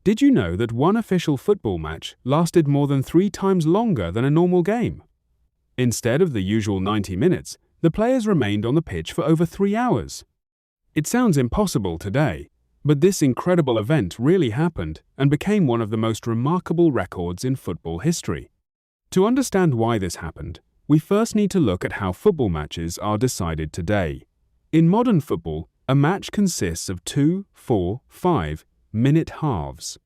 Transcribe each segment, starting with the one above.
Did you know that one official football match lasted more than 3 times longer than a normal game? Instead of the usual 90 minutes, the players remained on the pitch for over 3 hours. It sounds impossible today, but this incredible event really happened and became one of the most remarkable records in football history. To understand why this happened, we first need to look at how football matches are decided today. In modern football, a match consists of 2, 4, 5-minute halves.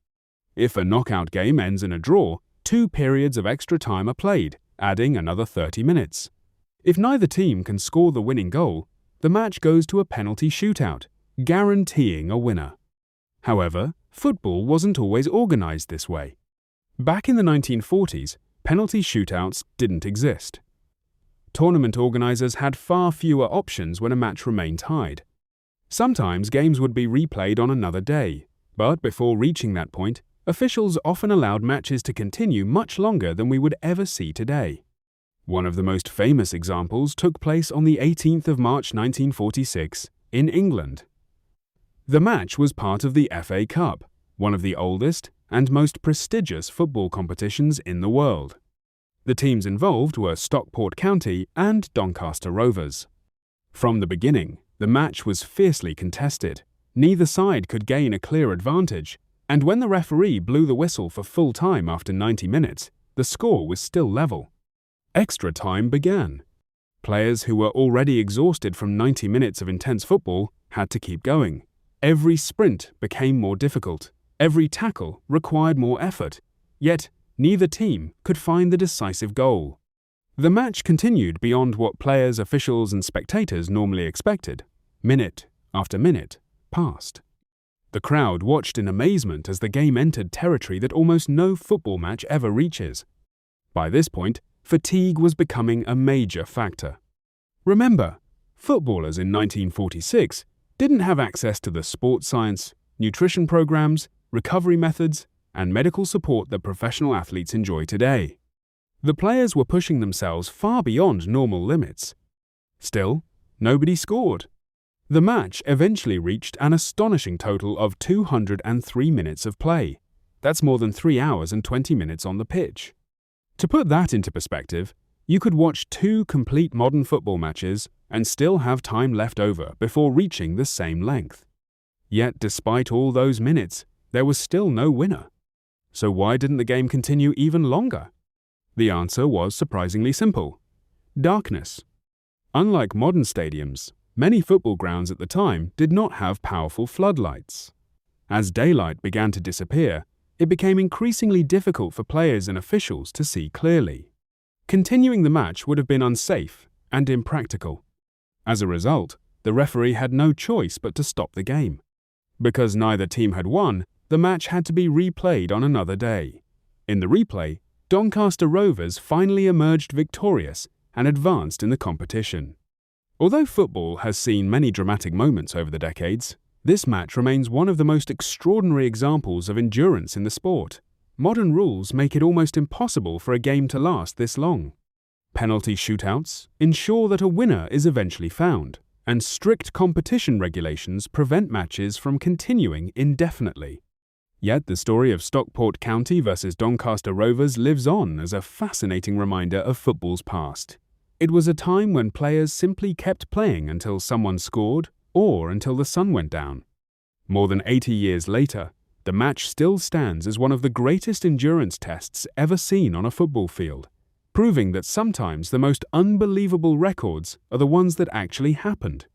If a knockout game ends in a draw, 2 periods of extra time are played, adding another 30 minutes. If neither team can score the winning goal, the match goes to a penalty shootout, guaranteeing a winner. However, football wasn't always organized this way. Back in the 1940s, penalty shootouts didn't exist. Tournament organizers had far fewer options when a match remained tied. Sometimes games would be replayed on another day, but before reaching that point, officials often allowed matches to continue much longer than we would ever see today. One of the most famous examples took place on the 18th of March 1946 in England. The match was part of the FA Cup, one of the oldest and most prestigious football competitions in the world. The teams involved were Stockport County and Doncaster Rovers. From the beginning, the match was fiercely contested. Neither side could gain a clear advantage, and when the referee blew the whistle for full time after 90 minutes, the score was still level. Extra time began. Players who were already exhausted from 90 minutes of intense football had to keep going. Every sprint became more difficult. Every tackle required more effort. Yet, neither team could find the decisive goal. The match continued beyond what players, officials, and spectators normally expected. Minute after minute passed. The crowd watched in amazement as the game entered territory that almost no football match ever reaches. By this point, fatigue was becoming a major factor. Remember, footballers in 1946 didn't have access to the sports science, nutrition programs, recovery methods, and medical support that professional athletes enjoy today. The players were pushing themselves far beyond normal limits. Still, nobody scored. The match eventually reached an astonishing total of 203 minutes of play. That's more than 3 hours and 20 minutes on the pitch. To put that into perspective, you could watch 2 complete modern football matches and still have time left over before reaching the same length. Yet despite all those minutes, there was still no winner. So why didn't the game continue even longer? The answer was surprisingly simple: darkness. Unlike modern stadiums, many football grounds at the time did not have powerful floodlights. As daylight began to disappear, it became increasingly difficult for players and officials to see clearly. Continuing the match would have been unsafe and impractical. As a result, the referee had no choice but to stop the game. Because neither team had won, the match had to be replayed on another day. In the replay, Doncaster Rovers finally emerged victorious and advanced in the competition. Although football has seen many dramatic moments over the decades, this match remains one of the most extraordinary examples of endurance in the sport. Modern rules make it almost impossible for a game to last this long. Penalty shootouts ensure that a winner is eventually found, and strict competition regulations prevent matches from continuing indefinitely. Yet the story of Stockport County versus Doncaster Rovers lives on as a fascinating reminder of football's past. It was a time when players simply kept playing until someone scored or until the sun went down. More than 80 years later, the match still stands as one of the greatest endurance tests ever seen on a football field, proving that sometimes the most unbelievable records are the ones that actually happened.